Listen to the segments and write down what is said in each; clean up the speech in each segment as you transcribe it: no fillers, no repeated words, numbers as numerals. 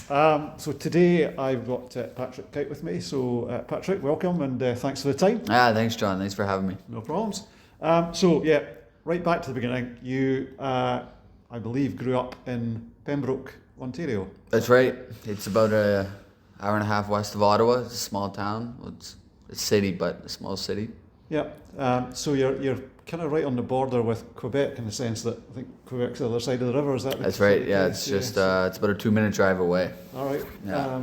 So today I've got Patrick Kyte with me. So Patrick, welcome and thanks for the time. Thanks, John. Thanks for having me. No problems. So yeah, right back to the beginning. You, I believe, grew up in Pembroke, Ontario. That's right. It's about an hour and a half west of Ottawa. It's a small town. Well, it's a city, but a small city. Yeah. So you're kind of right on the border with Quebec in the sense that I think Quebec's the other side of the river. Is that the That's right. the Yeah, case? it's just it's about a 2-minute drive away. All right. Yeah.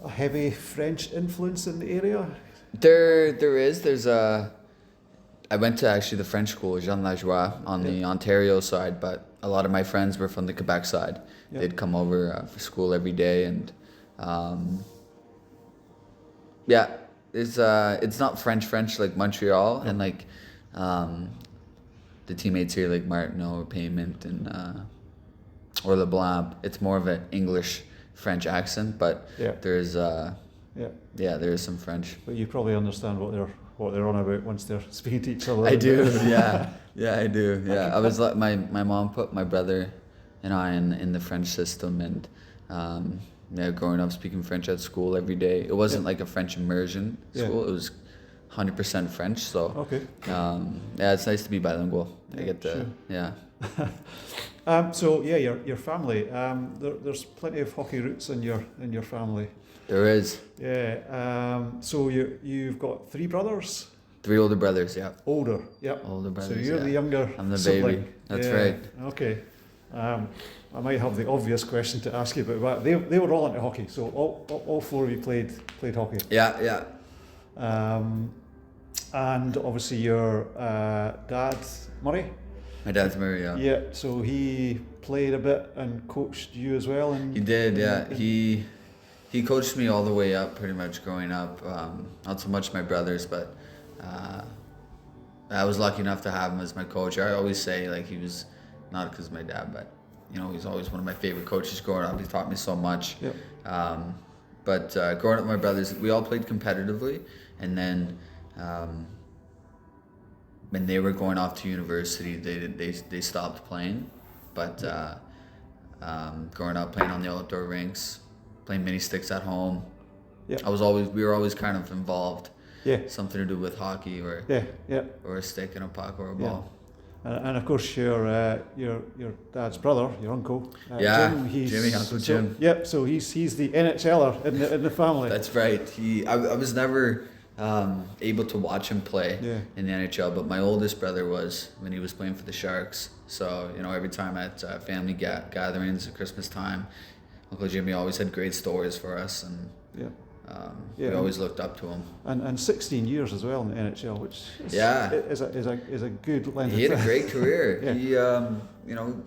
A heavy French influence in the area. There is. There's a. I went to actually the French school, Jean Lajoie, on the Ontario side, but a lot of my friends were from the Quebec side. Yeah. They'd come over for school every day, and yeah, it's not French like Montreal, and like the teammates here like Martineau or Payment and or LeBlanc. It's more of an English French accent, but there's there is some French. But you probably understand what they're on about once they're speaking to each other. I do, yeah, I do, yeah. I was like, my mom put my brother and I in the French system, and growing up speaking French at school every day. It wasn't like a French immersion school. It was 100% French. So it's nice to be bilingual. I get to So your family. There's plenty of hockey roots in your family. There is. Yeah. So you've got 3 brothers. 3 older brothers. Yeah. Older. Yeah. Older brothers. So you're the younger. I'm the sibling. baby. That's right. Okay. I might have the obvious question to ask you, but they were all into hockey. So all 4 of you played hockey. Yeah. And obviously your dad, Murray. My dad's Murray. Yeah. Yeah. So he played a bit and coached you as well. And he did. Yeah. He coached me all the way up, pretty much growing up. Not so much my brothers, but I was lucky enough to have him as my coach. I always say like he was not because of my dad, but he's always one of my favorite coaches growing up. He taught me so much. Yep. But growing up with my brothers, we all played competitively, and then when they were going off to university, they stopped playing. But growing up playing on the outdoor rinks, playing mini sticks at home, we were always kind of involved. Yeah. Something to do with hockey or or a stick and a puck or a ball. And of course your dad's brother, your uncle, Jimmy, Uncle Jim. Yep. So he's the NHLer in the family. That's right. I was never able to watch him play in the NHL, but my oldest brother was when he was playing for the Sharks. So every time at family gatherings at Christmas time, Uncle Jimmy always had great stories for us, and we always looked up to him. And 16 years as well in the NHL, which is a good length. He had a great career. He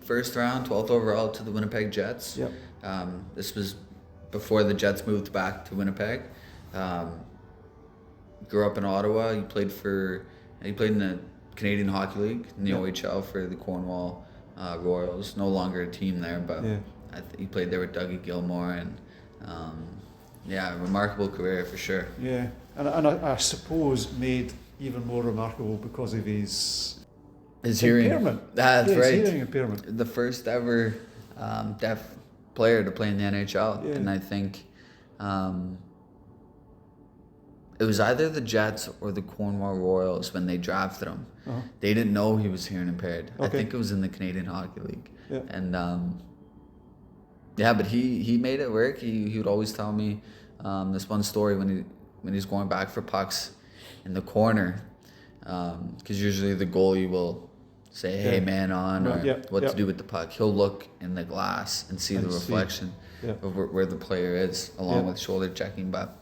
first round, 12th overall to the Winnipeg Jets. Yep. This was before the Jets moved back to Winnipeg. Grew up in Ottawa. He played in the Canadian Hockey League in the OHL for the Cornwall Royals. No longer a team there, but he played there with Dougie Gilmore, and remarkable career for sure. Yeah, and I suppose made even more remarkable because of his hearing impairment. That's right. His hearing impairment. The first ever deaf player to play in the NHL, and I think it was either the Jets or the Cornwall Royals when they drafted him. Uh-huh. They didn't know he was hearing impaired. Okay. I think it was in the Canadian Hockey League. Yeah. And but he made it work. He would always tell me this one story when he's going back for pucks in the corner, because usually the goalie will say, "Hey, man on," or what to do with the puck. He'll look in the glass and see the reflection of where the player is, along with shoulder checking. But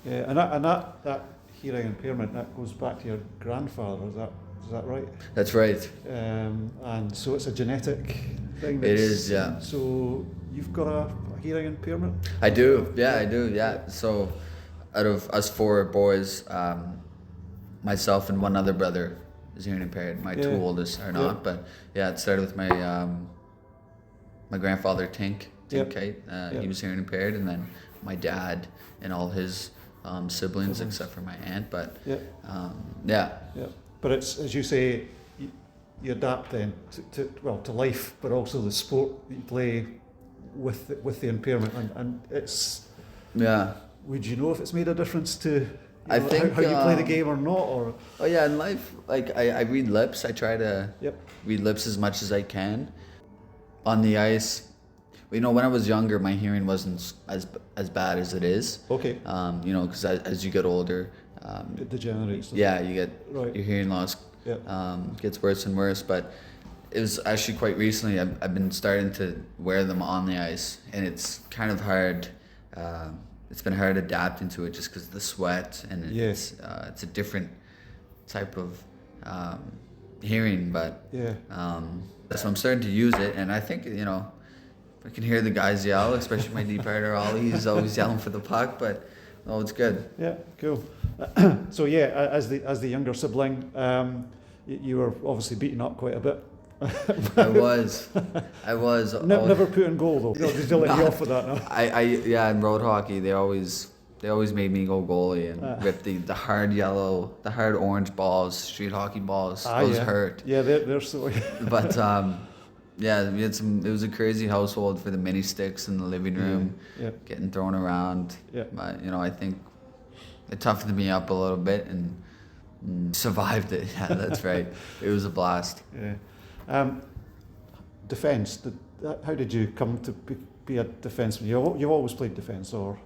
and that hearing impairment, that goes back to your grandfather. Is that right? That's right. And so it's a genetic thing. It is, yeah. So you've got a hearing impairment? I do. So out of us 4 boys, myself and one other brother is hearing impaired. My 2 oldest are not, but it started with my my grandfather Tink Kyte. He was hearing impaired, and then my dad and all his siblings except for my aunt. But But it's, as you say, you adapt then to life, but also the sport that you play with the impairment, and it's. Yeah. Would you know if it's made a difference to I think how you play the game or not? Or oh yeah, in life, like I read lips. I try to Yep. read lips as much as I can. On the ice, you know, when I was younger, my hearing wasn't as bad as it is. Okay. You know, because as you get older, It degenerates. yeah, you get Right. your hearing loss Yep. gets worse and worse. But it was actually quite recently I've been starting to wear them on the ice, and it's kind of hard. It's been hard adapting to it just because of the sweat, and it's a different type of hearing. But Yeah. so I'm starting to use it, and I think, you know, I can hear the guys yell, especially my deep partner Ollie. He's always yelling for the puck, but oh, it's good. Yeah. Cool. So yeah, as the younger sibling, you were obviously beaten up quite a bit. I was. Never put in goal though. No, did they let you off with that? No. Yeah, in road hockey, they always made me go goalie and rip the hard yellow, the hard orange balls, street hockey balls. Those hurt. Yeah, they're so. But yeah, we had some. It was a crazy household for the mini sticks in the living room, getting thrown around. Yeah. But you know, I think it toughened me up a little bit and survived it. Yeah, that's right. It was a blast. Yeah. Defence. How did you come to be a defenseman? You've always played defence, or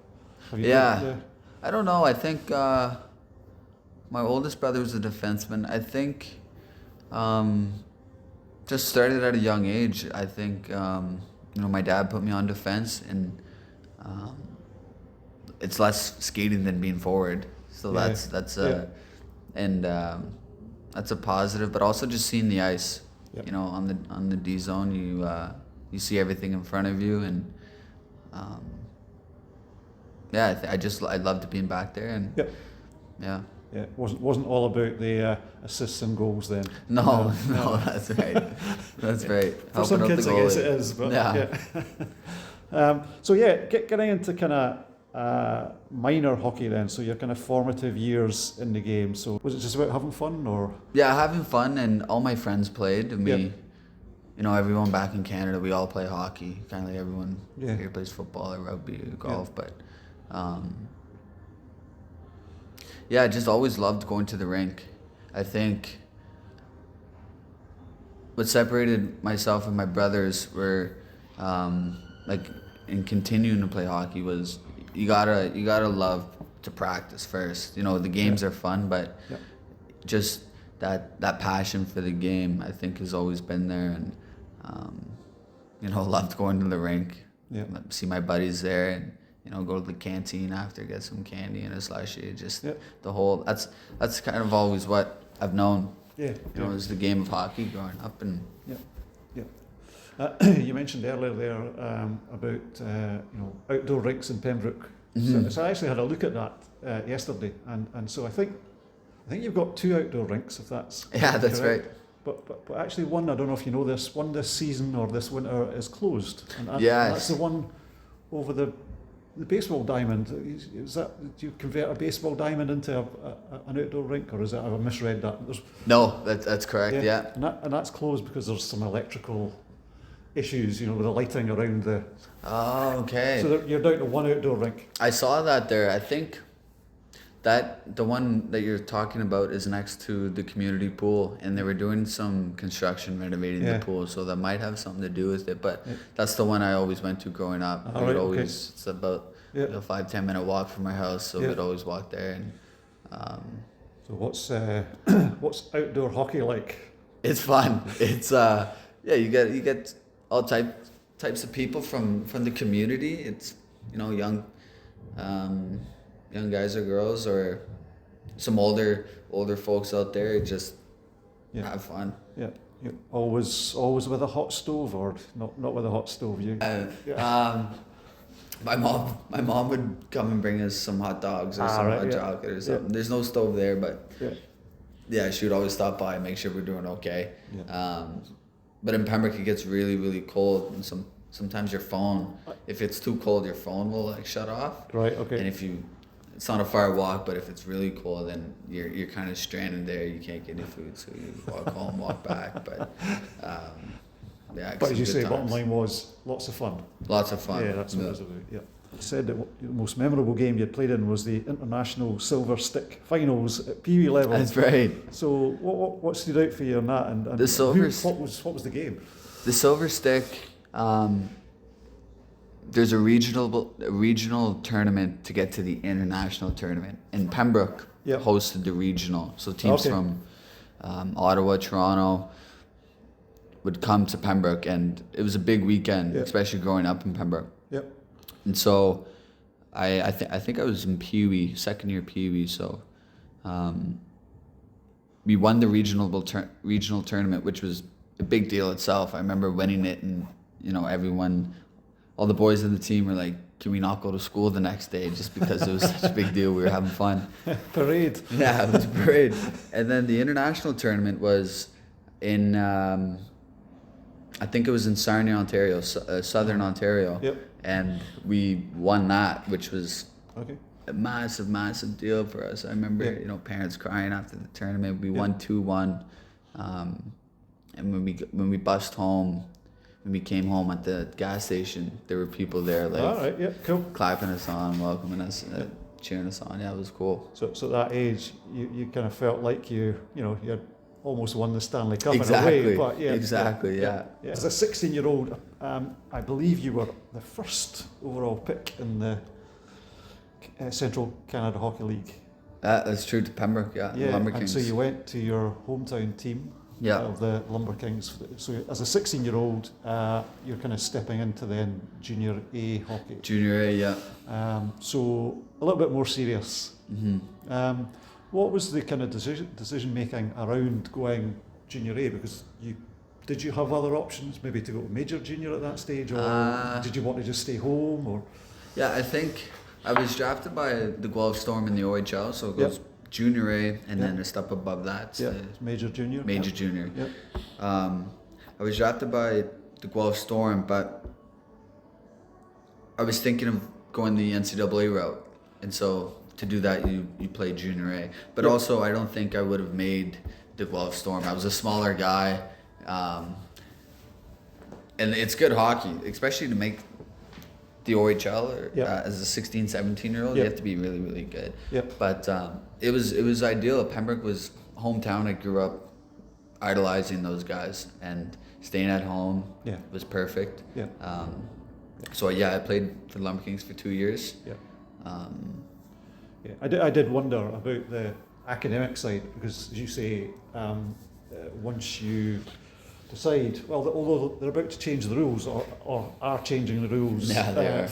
have you? Yeah. I don't know. I think my oldest brother was a defenseman. I think just started at a young age. I think you know, my dad put me on defense, and it's less skating than being forward. So that's a positive. But also just seeing the ice. Yep. You know, on the D zone, you see everything in front of you, and yeah, I loved being back there, and yeah. Yeah, it wasn't all about the assists and goals then. No, that's right. That's right. For some kids, I guess it is, but yeah. So yeah, getting into kind of minor hockey then. So your kind of formative years in the game. So was it just about having fun, or? Yeah, having fun, and all my friends played. And you know, everyone back in Canada, we all play hockey. Kind of like everyone here plays football or rugby or golf, but. Yeah, I just always loved going to the rink. I think what separated myself and my brothers were like in continuing to play hockey was you gotta love to practice first. You know, the games are fun, but just that passion for the game, I think, has always been there, and you know, loved going to the rink. Yeah. See my buddies there, and you know, go to the canteen after, get some candy and a slushie. Just the whole. That's kind of always what I've known. Yeah. You know, is the game of hockey growing up, and. You mentioned earlier there about you know, outdoor rinks in Pembroke. So I actually had a look at that yesterday, and so I think you've got 2 outdoor rinks, if that's that's correct. right. But actually one, I don't know if you know this, one this season or this winter is closed, and that's the one over the baseball diamond. Is that, do you convert a baseball diamond into an outdoor rink, or is that, have I misread that? No, that's correct. Yeah. And that's closed because there's some electrical issues, you know, with the lighting around the. Oh, okay. So you're down to one outdoor rink. I saw that there. I think that the one that you're talking about is next to the community pool, and they were doing some construction renovating the pool, so that might have something to do with it. But that's the one I always went to growing up. It's about a 5-10 minute walk from our house, so we'd always walk there. And so what's outdoor hockey like? It's fun. It's you get all types of people from the community. It's, you know, young guys or girls, or some older folks out there. Just have fun. Yeah. You're always with a hot stove, or not with a hot stove? My mom would come and bring us some hot dogs or some hot chocolate or something. There's no stove there, but she would always stop by and make sure we're doing okay. But in Pembroke, it gets really, really cold, and sometimes your phone, if it's too cold, your phone will like shut off. Right. Okay. And it's not a far walk, but if it's really cold, then you're kind of stranded there. You can't get any food, so you walk home, walk back. But Yeah, but as you say, times. bottom line was lots of fun. Lots of fun. Yeah, that's what it was about. Yeah. You said that the most memorable game you played in was the International Silver Stick Finals at Pee Wee level. That's right. So what stood out for you on that? And The silver. what was the game? The Silver Stick. There's a regional tournament to get to the international tournament, and Pembroke hosted the regional. So teams from Ottawa, Toronto would come to Pembroke, and it was a big weekend, especially growing up in Pembroke. Yep. And so I think I was in Pee Wee, second year Pee Wee. So we won the regional tournament, which was a big deal itself. I remember winning it, and everyone, all the boys in the team were like, "Can we not go to school the next day?" Just because it was such a big deal. We were having fun. Parade. Yeah, it was a parade. And then the international tournament was in, I think it was in Sarnia, Ontario, Southern Ontario. Yep. And we won that, which was a massive deal for us. I remember, parents crying after the tournament. We won 2-1. And when we bussed home, when we came home at the gas station, there were people there clapping us on, welcoming us, cheering us on. Yeah, it was cool. So at that age, you kind of felt like you had almost won the Stanley Cup exactly. in a way. But exactly. As a 16-year-old, I believe you were the first overall pick in the Central Canada Hockey League. That's true, to Pembroke, the Lumber Kings. And so you went to your hometown team of the Lumber Kings. So as a 16-year-old, you're kind of stepping into then Junior A hockey. Junior A, yeah. So a little bit more serious. Mm-hmm. What was the kind of decision making around going Junior A? Because did you have other options, maybe to go to Major Junior at that stage, or did you want to just stay home? Or yeah, I think I was drafted by the Guelph Storm in the OHL, so it goes Junior A, and then a step above that. Major Junior. Major Junior. Yep. I was drafted by the Guelph Storm, but I was thinking of going the NCAA route, and so to do that, you play Junior A. But also, I don't think I would have made the Guelph Storm. I was a smaller guy, and it's good hockey, especially to make the OHL as a 16, 17-year-old. You have to be really, really good. Yep. But it was ideal. Pembroke was hometown. I grew up idolizing those guys, and staying at home was perfect. Yeah. So I played for the Lumber Kings for 2 years. Yeah. I did wonder about the academic side, because as you say, once you decide, although they're about to change the rules, or are changing the rules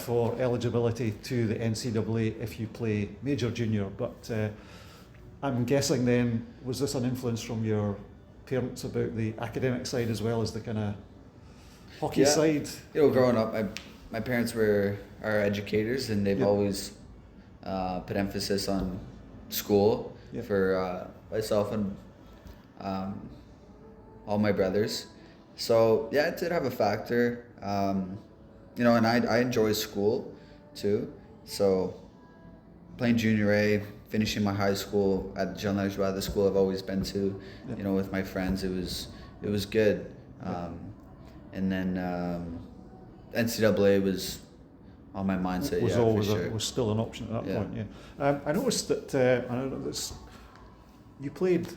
for eligibility to the NCAA if you play Major Junior, but I'm guessing then, was this an influence from your parents about the academic side as well as the kind of hockey side? Growing up, my parents are educators, and they've always put emphasis on school for myself and all my brothers. So it did have a factor, and I enjoy school too. So playing Junior A, finishing my high school at Jean Lajoie, the school I've always been to, with my friends, it was good. And then NCAA was on my mindset. Was still an option at that point. Yeah. I noticed that you played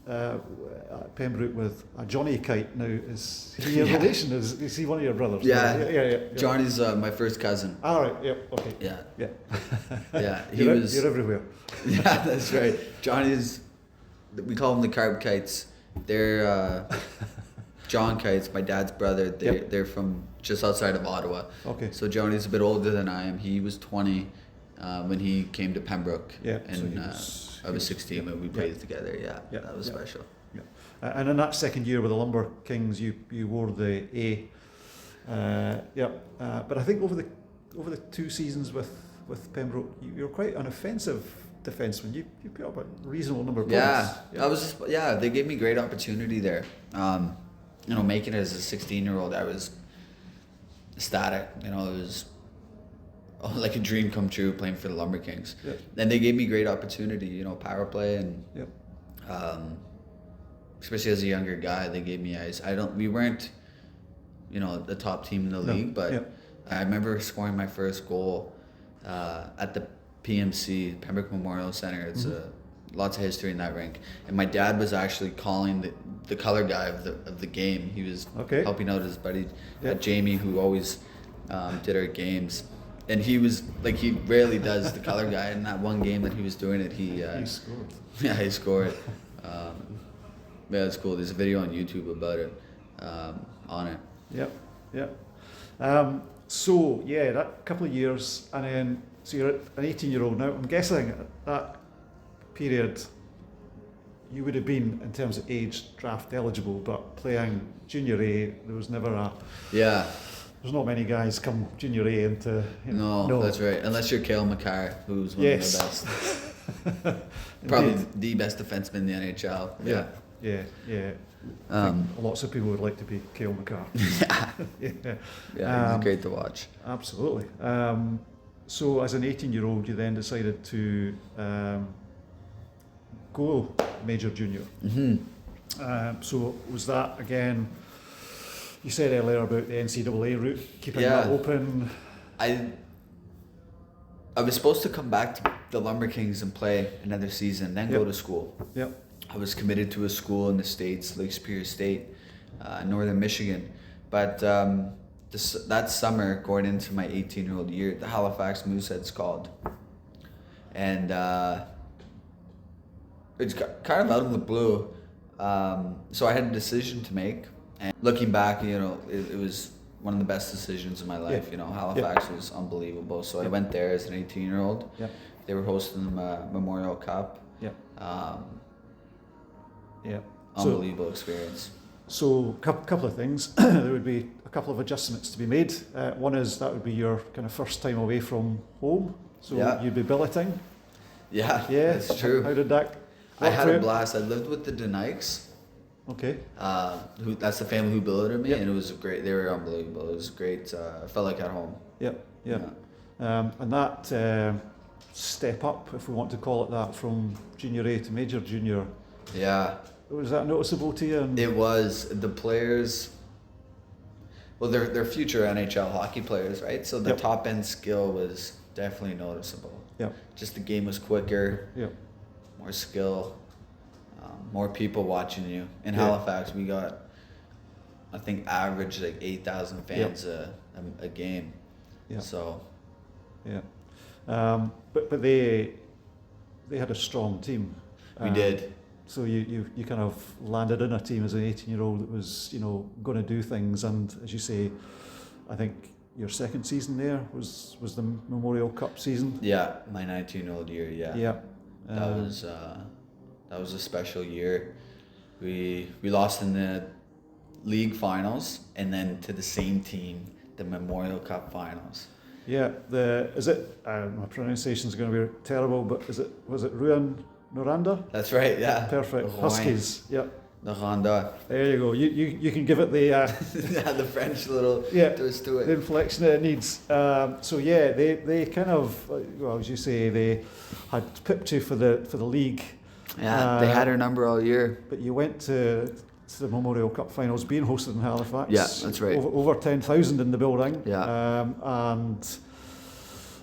at Pembroke with Johnny Kyte. Now, is he a relation? Is he one of your brothers? Yeah. Johnny's my first cousin. All right. Yep. Okay. Yeah. Yeah. You're everywhere. Yeah, that's right. Johnny's. We call them the Carb Kites. They're John Kyte's my dad's brother. They're from just outside of Ottawa. Okay. So Johnny's a bit older than I am. He was 20 when he came to Pembroke. Yeah. And I was 16 when we played together. Yeah. That was special. Yeah. And in that second year with the Lumber Kings, you wore the A. But I think over the 2 seasons with Pembroke, you were quite an offensive defenseman. You put up a reasonable number of points. They gave me great opportunity there. Making it as a 16-year-old, I was ecstatic. It was like a dream come true playing for the Lumber Kings. Yep. And they gave me great opportunity, power play, and especially as a younger guy, they gave me ice. We weren't the top team in the league, but I remember scoring my first goal at the PMC, Pembroke Memorial Center. It's lots of history in that rink, and my dad was actually calling the color guy of the game. He was helping out his buddy Jamie, who always did our games, and he was like, he rarely does the color guy. In that one game that he was doing it, he scored. Yeah, he scored. Yeah, it's cool. There's a video on YouTube about it, on it. Yep. So yeah, that couple of years, and then so you're an 18-year-old now. I'm guessing at that period you would have been, in terms of age, draft eligible, but playing junior A, there was never a. Yeah. There's not many guys come junior A into. No, that's right. Unless you're Cale Makar, who's one of the best. Probably the best defenseman in the NHL. Yeah. Lots of people would like to be Cale Makar. He's great to watch. Absolutely. So as an 18-year-old, you then decided to go major junior. So was that, again, you said earlier about the NCAA route, keeping that open? I was supposed to come back to the Lumber Kings and play another season, then go to school. I was committed to a school in the States, Lake Superior State, Northern Michigan. But that summer, going into my 18-year-old year, the Halifax Mooseheads called. And it's kind of out of the blue. So I had a decision to make. And looking back, it was one of the best decisions of my life. Halifax was unbelievable. So I went there as an 18-year-old. They were hosting the Memorial Cup. Unbelievable experience. So couple of things. There would be a couple of adjustments to be made. One is that would be your kind of first time away from home. So you'd be billeting. Yeah, that's true. How did that? I had a blast. I lived with the Denikes. Okay. That's the family who billeted me, and it was great. They were unbelievable. It was great. I felt like at home. And that step up, if we want to call it that, from junior A to major junior. Yeah. Was that noticeable to you? It was. The players, well, they're future NHL hockey players, right? So the top end skill was definitely noticeable. Just the game was quicker. More skill. More people watching you. In Halifax, we got, I think, average like 8,000 fans a game. So. But they had a strong team. We did. So you kind of landed in a team as an 18-year-old that was, going to do things, and as you say, I think your second season there was the Memorial Cup season. Yeah, my 19-year-old year. That was a special year. We lost in the league finals, and then to the same team, the Memorial Cup finals. My pronunciation is going to be terrible, but was it Ruan Noranda? That's right, yeah. Perfect. Huskies, Noranda. There you go. You can give it the the French little twist to it. The inflection that it needs. They kind of, well, as you say, they had pipped you for the league. Yeah, they had her number all year. But you went to the Memorial Cup finals, being hosted in Halifax. Yeah, that's right. Over 10,000 in the building. Yeah. And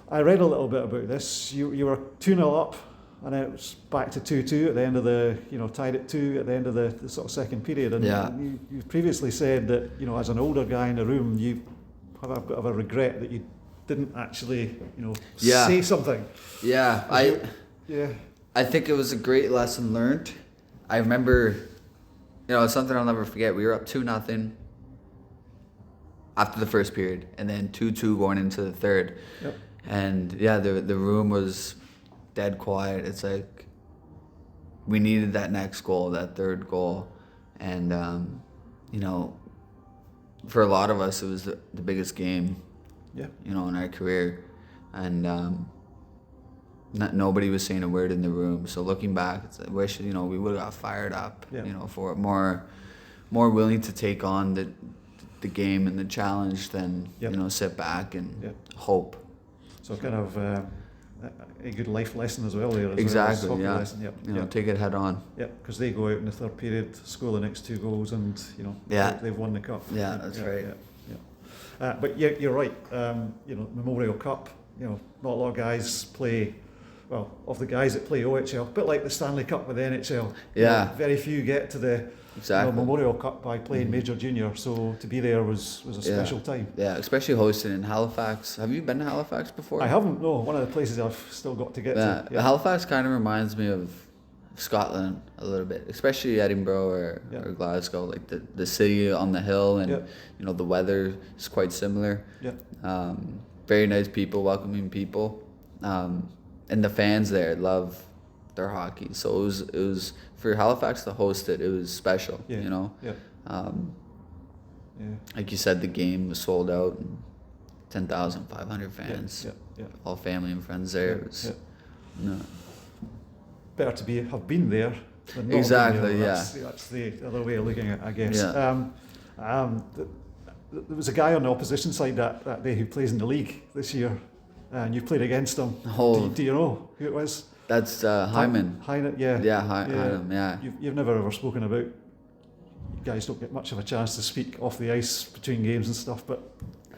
I read a little bit about this. You were 2-0 up, and then it was back to 2-2 at the end of the, tied at 2 at the end of the sort of second period. And you previously said that, as an older guy in the room, you have a bit of a regret that you didn't actually, say something. Yeah, I think it was a great lesson learned. I remember, it's something I'll never forget. We were up 2-0 after the first period, and then 2-2 going into the third. And the room was dead quiet. It's like we needed that next goal, that third goal, and for a lot of us, it was the biggest game, in our career, and nobody was saying a word in the room. So looking back, I wish we would have got fired up, for it, more willing to take on the game and the challenge than sit back and hope. So kind of a good life lesson as well there. Exactly, lesson. Take it head on. Because they go out in the third period, score the next 2 goals, and they've won the cup. Yeah, that's right. But yeah, you're right. Memorial Cup. Not a lot of guys play. Well, of the guys that play OHL, a bit like the Stanley Cup with the NHL. Yeah. Very few get to the Memorial Cup by playing Major Junior. So to be there was a special time. Yeah, especially hosting in Halifax. Have you been to Halifax before? I haven't. No, one of the places I've still got to get to. Yeah. Halifax kind of reminds me of Scotland a little bit, especially Edinburgh or Glasgow. Like the city on the hill, and the weather is quite similar. Yeah. Very nice people, welcoming people. And the fans there love their hockey, so it was for Halifax to host it. It was special, Yeah. Like you said, the game was sold out, and 10,500 fans, all family and friends there. It was better to have been there than not exactly. been there. Yeah, that's the other way of looking at it, I guess. Yeah. There was a guy on the opposition side that day who plays in the league this year. And you played against him. Do you know who it was? That's Hyman. Hyman, yeah. Yeah, Hyman, yeah. You've never ever spoken about. You guys don't get much of a chance to speak off the ice between games and stuff, but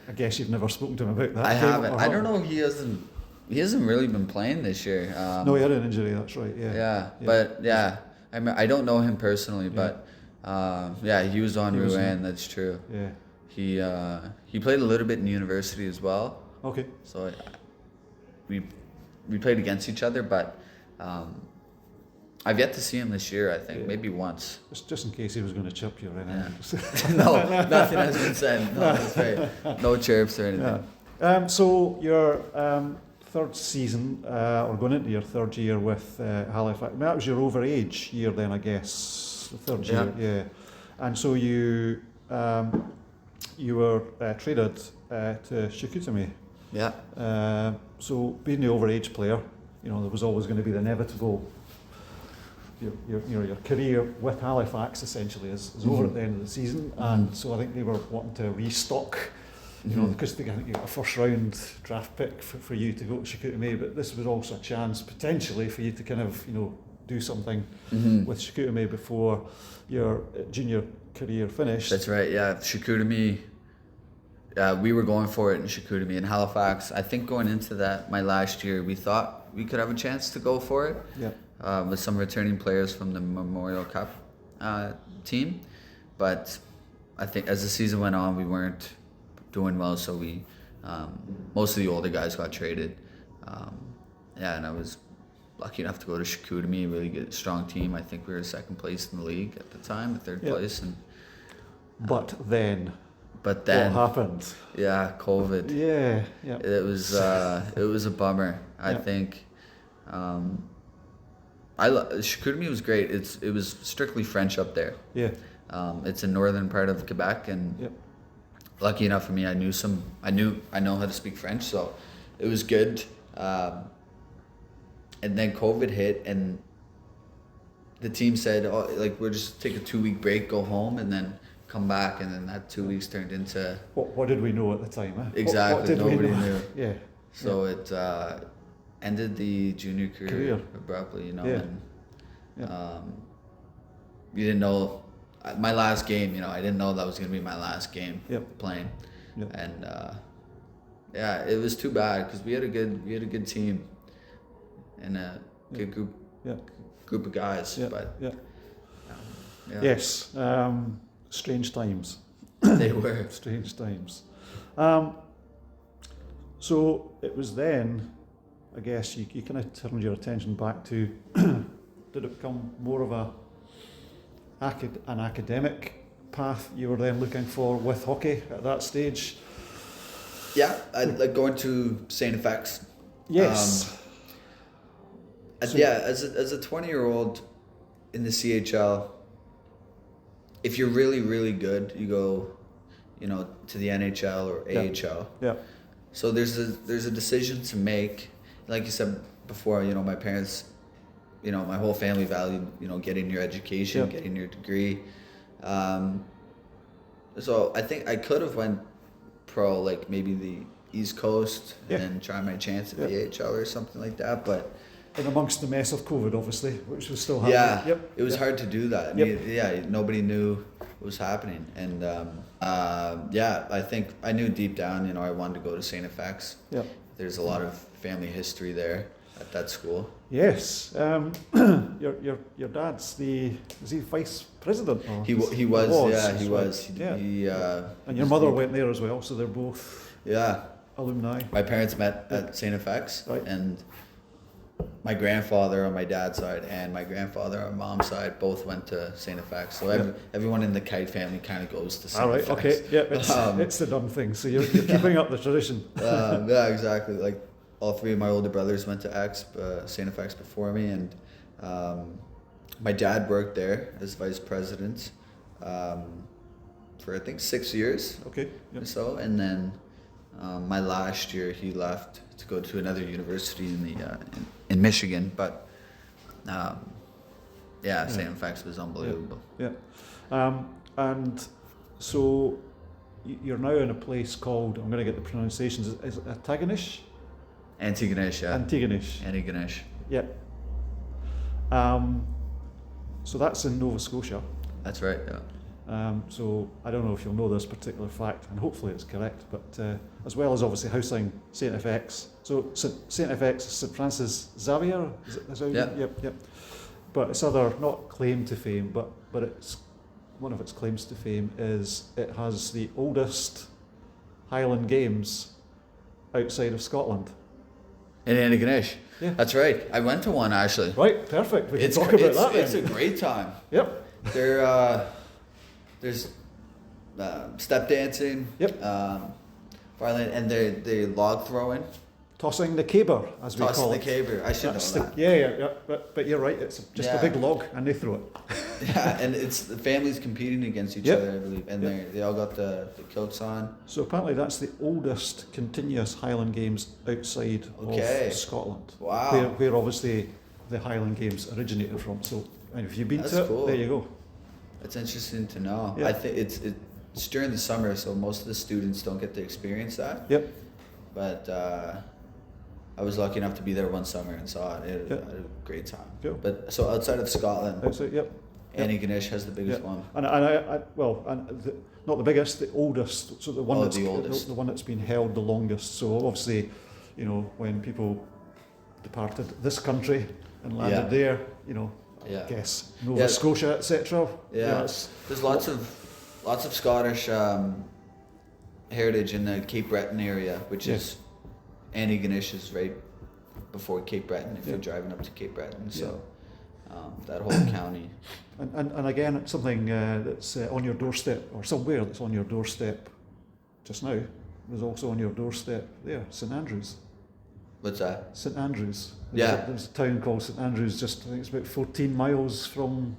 I guess you've never spoken to him about that. I haven't. I don't know. He hasn't really been playing this year. No, he had an injury. That's right. Yeah. But I don't know him personally, but he was on Rouen. That's true. Yeah. He played a little bit in university as well. Okay. So we played against each other, but I've yet to see him this year. I think maybe once. Just in case he was going to chirp you or anything. Yeah. No, nothing has been said. No, that's right. No chirps or anything. Yeah. So your third season, or going into your third year with Halifax. I mean, that was your overage year then, I guess. The third year, yeah. And so you were traded to Chicoutimi. Yeah. So being the overage player, there was always going to be the inevitable. Your career with Halifax essentially is over at the end of the season, and so I think they were wanting to restock. Because they think you got a first round draft pick for you to go to Chicoutimi, but this was also a chance potentially for you to kind of do something with Chicoutimi before your junior career finished. That's right. Yeah, Chicoutimi. We were going for it in Chicoutimi. In Halifax, I think going into my last year, we thought we could have a chance to go for it. Yeah. With some returning players from the Memorial Cup team, but I think as the season went on, we weren't doing well, so we most of the older guys got traded. And I was lucky enough to go to Chicoutimi, a really good, strong team. I think we were second place in the league at the time, third place. And But then what happened? Yeah, COVID. Yeah. It was a bummer. I think. Chicoutimi was great. It was strictly French up there. Yeah. It's a northern part of Quebec, and lucky enough for me, I know how to speak French, so it was good. And then COVID hit, and the team said, we'll just take a 2-week break, go home, and then come back. And then that 2 weeks turned into... What did we know at the time? Eh? Exactly, nobody knew. Yeah. So it ended the junior career abruptly, and you didn't know... My last game, I didn't know that was going to be my last game playing. Yep. And it was too bad because we had a good team and a good group of guys. But yes, strange times. They were strange times. So it was then, I guess you kind of turned your attention back to. Did it become more of an academic path you were then looking for with hockey at that stage? Yeah, I'd like going to St. FX. Yes. As a 20-year-old in the CHL, if you're really, really good, you go, to the NHL or AHL. Yeah. So there's a decision to make. Like you said before, my parents, my whole family valued, getting your education, getting your degree. So I think I could have went pro, like maybe the East Coast, and then try my chance at the AHL or something like that. But and amongst the mess of COVID, obviously, which was still happening. It was hard to do that. I mean, nobody knew what was happening, and Yeah, I think I knew deep down, I wanted to go to St. FX. Yeah. There's a lot of family history there at that school. Yes. Your dad's is he vice president? Or He was. He was. And your mother went there as well, so they're both alumni. My parents met at St. FX, right. And my grandfather on my dad's side and my grandfather on mom's side both went to St. FX. So everyone in the Kyte family kind of goes to St. FX. Okay, yeah, it's the done thing. So you're keeping up the tradition. Yeah, exactly. Like all three of my older brothers went to St. FX before me, and my dad worked there as vice president for I think 6 years. Okay. Yep. Or so, and then my last year he left to go to another university in Michigan, but St. FX was unbelievable. Yeah. And so you're now in a place called, I'm going to get the pronunciations, is it Antigonish? Antigonish, yeah. Antigonish. Yeah. So that's in Nova Scotia. That's right, yeah. So I don't know if you'll know this particular fact, and hopefully it's correct, but as well as obviously housing St. FX. So St. FX is St. Francis Xavier? Yep. But its other, not claim to fame, but it's one of its claims to fame is it has the oldest Highland Games outside of Scotland. In Antigonish. Yeah. That's right. I went to one actually. Right, perfect. We can talk about that then. It's a great time. Yep. There's step dancing. Yep. Violin, and they log throwing. Tossing the caber, as we call it. Tossing the caber. I should know that. Yeah. But you're right. It's just a big log, and they throw it. Yeah, and it's the families competing against each other, I believe, and they all got the kilts on. So apparently that's the oldest continuous Highland Games outside of Scotland. Wow. Where obviously the Highland Games originated from. So and if you've been to it, cool. There you go. It's interesting to know. Yeah. I think it's during the summer, so most of the students don't get to experience that. Yep. But I was lucky enough to be there one summer and saw it. I had a great time. Cool. But so outside of Scotland, Antigonish has the biggest one. And not the biggest, the oldest. So the one the one that's been held the longest. So obviously, when people departed this country and landed there, I guess Nova Scotia, etc. Yeah, there's lots of Scottish heritage in the Cape Breton area, which is Antigonish is right before Cape Breton if you're driving up to Cape Breton. So that whole county. And again, it's something that's on your doorstep, or somewhere that's on your doorstep just now. There's also on your doorstep there, St. Andrews. What's that? St. Andrews. There's a town called St. Andrews, I think it's about 14 miles from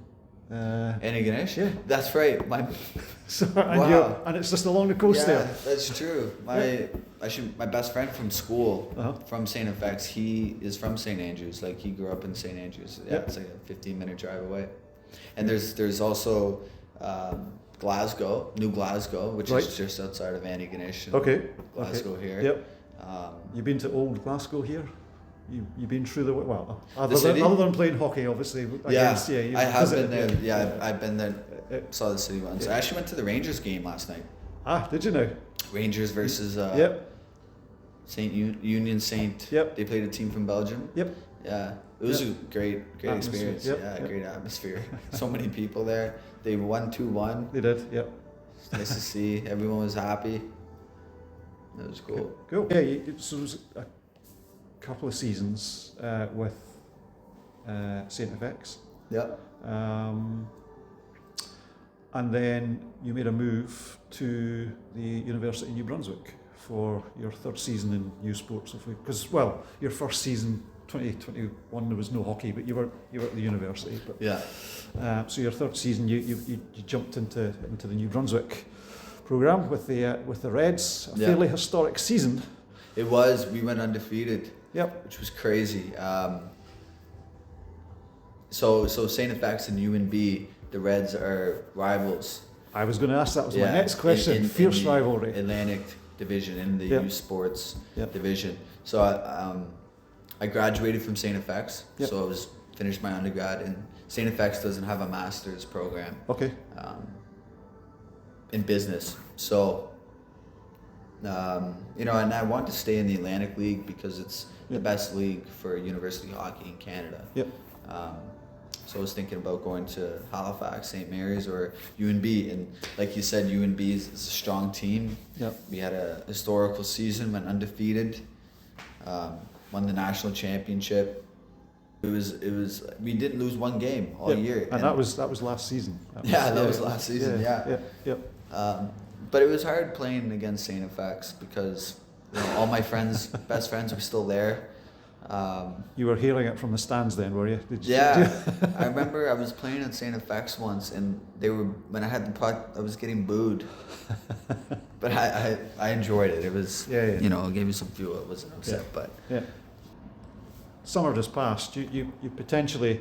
Antigonish? Yeah. That's right. And it's just along the coast there. That's true. My best friend from school, from St. FX, he is from St. Andrews. Like he grew up in St. Andrews. Yeah, it's like a 15-minute drive away. And there's also Glasgow, New Glasgow, which is just outside of Antigonish. Glasgow here. Yep. You've been to Old Glasgow here? You've been through other than playing hockey, obviously. I have been there. Yeah, I've been there. Saw the city once. I actually went to the Rangers game last night. Ah, did you now? Rangers versus Union Saint. Yep. They played a team from Belgium. Yep. Yeah, it was a great experience. Great atmosphere. So many people there. They won 2-1. They did. Yep. It's nice to see. Everyone was happy. It was cool. Cool. Yeah. So it was a couple of seasons with St. FX. Yeah. And then you made a move to the University of New Brunswick for your third season in U Sports. Because your first season, 2021, there was no hockey, but you were at the university. But so your third season, you jumped into the New Brunswick program with the Reds. A fairly historic season. It was. We went undefeated. Yep. Which was crazy. So St. FX and UNB, the Reds are rivals. I was going to ask, that was my next question. Fierce rivalry. Atlantic division, in the youth sports division. So I graduated from St. FX. So I finished my undergrad, and St. FX doesn't have a master's program. Okay. in business. So, you know, and I want to stay in the Atlantic League because it's the best league for university hockey in Canada. Yep. So I was thinking about going to Halifax, St. Mary's, or UNB. And like you said, UNB is a strong team. Yep. We had a historical season, went undefeated, won the national championship. It was we didn't lose one game all year. And that was last season. That was last season. Yeah. Yep. But it was hard playing against St. FX because, you know, all my friends, best friends, were still there. You were hearing it from the stands then, were you? I remember I was playing at St. FX once, and when I had the puck, I was getting booed. But I enjoyed it. It was, you know, it gave me some fuel. I wasn't upset, but summer just passed. You potentially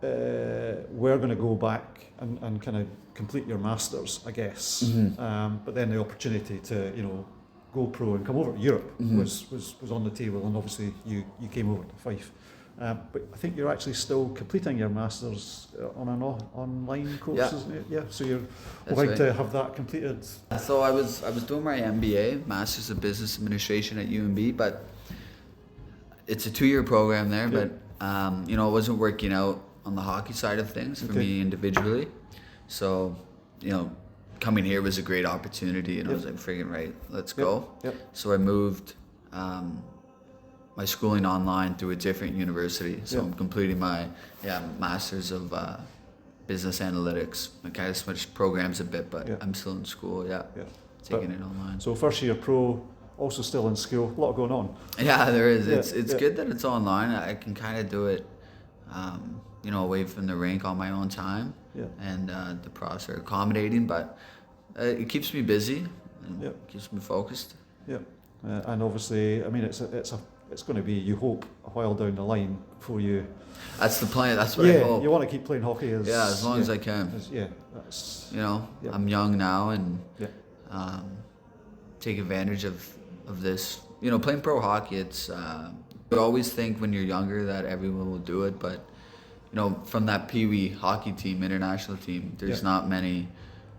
were going to go back and kind of complete your masters, I guess. Mm-hmm. But then the opportunity to, you know, go pro and come over to Europe was on the table, and obviously you came over to Fife. But I think you're actually still completing your masters on an online course, isn't it? Yeah. So you're hoping to have that completed. So I was doing my MBA, Masters of Business Administration at UNB, but it's a 2-year program there. But you know, it wasn't working out on the hockey side of things for me individually. So, you know, coming here was a great opportunity, and I was like, friggin' right, let's go. So I moved my schooling online through a different university. So I'm completing my Masters of Business Analytics. I kind of switched programs a bit, but I'm still in school, taking it online. So first year pro, also still in school, a lot going on. Yeah, there is. It's good that it's online. I can kind of do it, you know, away from the rink on my own time. And the pros are accommodating, but it keeps me busy and keeps me focused. And obviously, I mean, it's going to be, you hope, a while down the line before you. That's the plan. That's what I hope. You want to keep playing hockey as long as I can. That's, you know, I'm young now, and take advantage of this. You know, playing pro hockey, it's you always think when you're younger that everyone will do it, but you know, from that Pee-wee hockey team, international team, there's not many.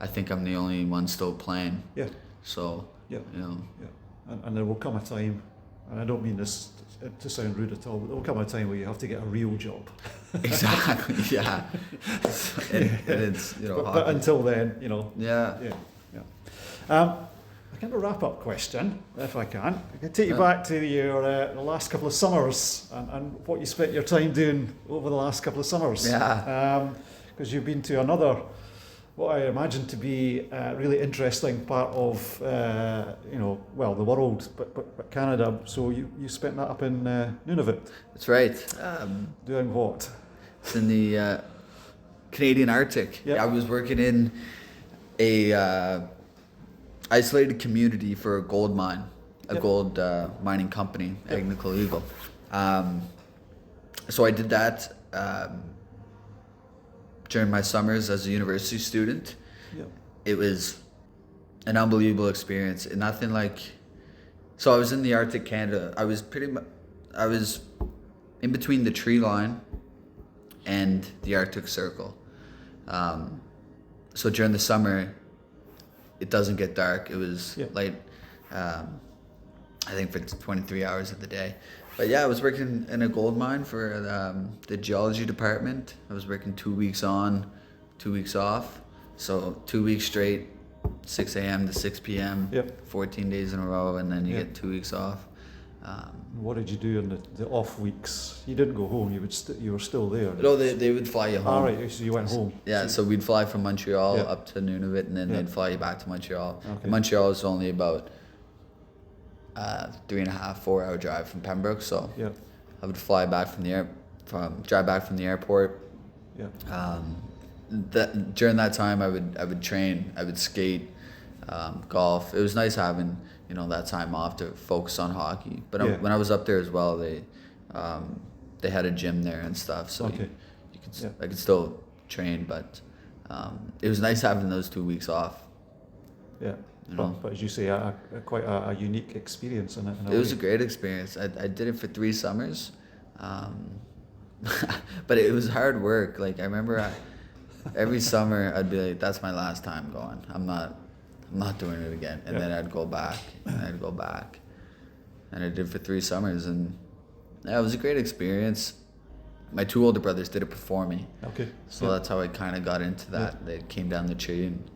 I think I'm the only one still playing. So, you know. And there will come a time, and I don't mean this to sound rude at all, but there will come a time where you have to get a real job. Exactly, and it's, you know, but until then, you know. A kind of wrap-up question, if I can. I can take you back to your the last couple of summers and what you spent your time doing over the last couple of summers. Because you've been to another, what I imagine to be a really interesting part of, you know, well, the world, but Canada. So you spent that up in Nunavut. That's right. Doing what? It's in the Canadian Arctic. I was working in a isolated community for a gold mine, gold mining company, Agnico Eagle. So I did that during my summers as a university student. It was an unbelievable experience, and nothing like. So I was in the Arctic Canada. I was in between the tree line and the Arctic Circle. So during the summer, it doesn't get dark. It was light, I think, for 23 hours of the day. But I was working in a gold mine for the geology department. I was working 2 weeks on, 2 weeks off. So 2 weeks straight, 6 a.m. to 6 p.m., 14 days in a row, and then you get 2 weeks off. What did you do in the off weeks? You didn't go home. You were still there. No, they would fly you home. All right, so you went home. So we'd fly from Montreal up to Nunavut, and then they'd fly you back to Montreal. Montreal is only about 3.5, 4 hour drive from Pembroke. So I would fly back drive back from the airport. During that time, I would train. I would skate, golf. It was nice having, you know, that time off to focus on hockey. But when I was up there as well, they had a gym there and stuff, so I could still train. But it was nice having those 2 weeks off. You know? But as you say, quite a unique experience in it. It was a great experience. I did it for 3 summers, but it was hard work. Like I remember Every summer I'd be like, that's my last time going. I'm not doing it again. And then I'd go back and I'd go back. And I did for 3 summers, and yeah, it was a great experience. My 2 older brothers did it before me. Okay. So that's how I kind of got into that. They came down the tree, and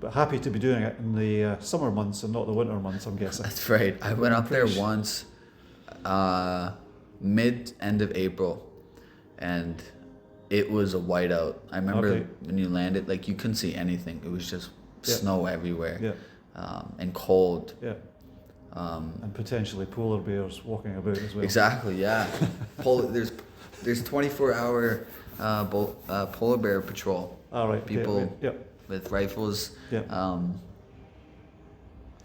but happy to be doing it in the summer months and not the winter months, I'm guessing. That's right. I went up there once, end of April, and it was a whiteout. I remember when you landed, like you couldn't see anything. It was just snow everywhere, and cold. Yeah. And potentially polar bears walking about as well. Exactly. Yeah. There's 24-hour polar bear patrol. All right. People with rifles. Yeah.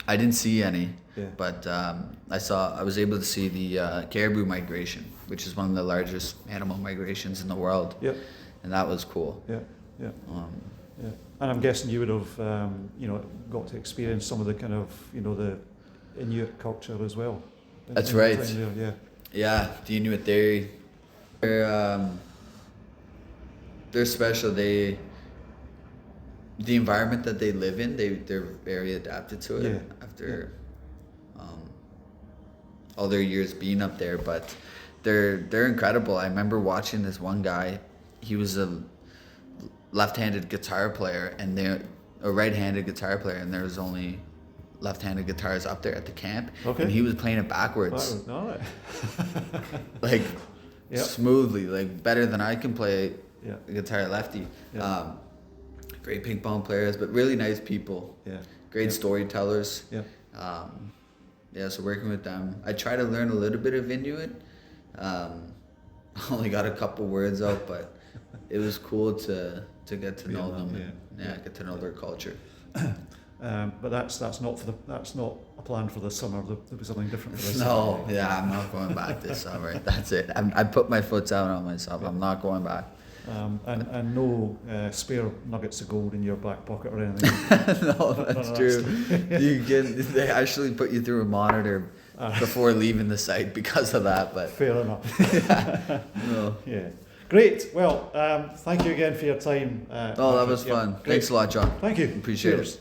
I didn't see any, but I was able to see the caribou migration, which is one of the largest animal migrations in the world. Yeah. And that was cool. Yeah. Yeah. And I'm guessing you would have, got to experience some of the kind of, the Inuit culture as well. That's right. Yeah. Yeah. The Inuit, they're special. The environment that they live in, they're very adapted to it after all their years being up there. But they're incredible. I remember watching this one guy. He was a left-handed guitar player, and a right-handed guitar player, and there was only left-handed guitars up there at the camp, and he was playing it backwards. Like smoothly, like better than I can play guitar lefty. Great ping pong players, but really nice people. Great storytellers. So working with them, I try to learn a little bit of Inuit. Only got a couple words out, but it was cool to get to know them and get to know their culture. But that's not a plan for the summer. There'll be something different for this summer. No, I'm not going back this summer. That's it. I put my foot down on myself. I'm not going back. And no spare nuggets of gold in your back pocket or anything. No, that's true. They actually put you through a monitor before leaving the site because of that. But fair enough. Yeah. Great. Well, thank you again for your time. That was fun. Thanks a lot, John. Thank you. Appreciate it.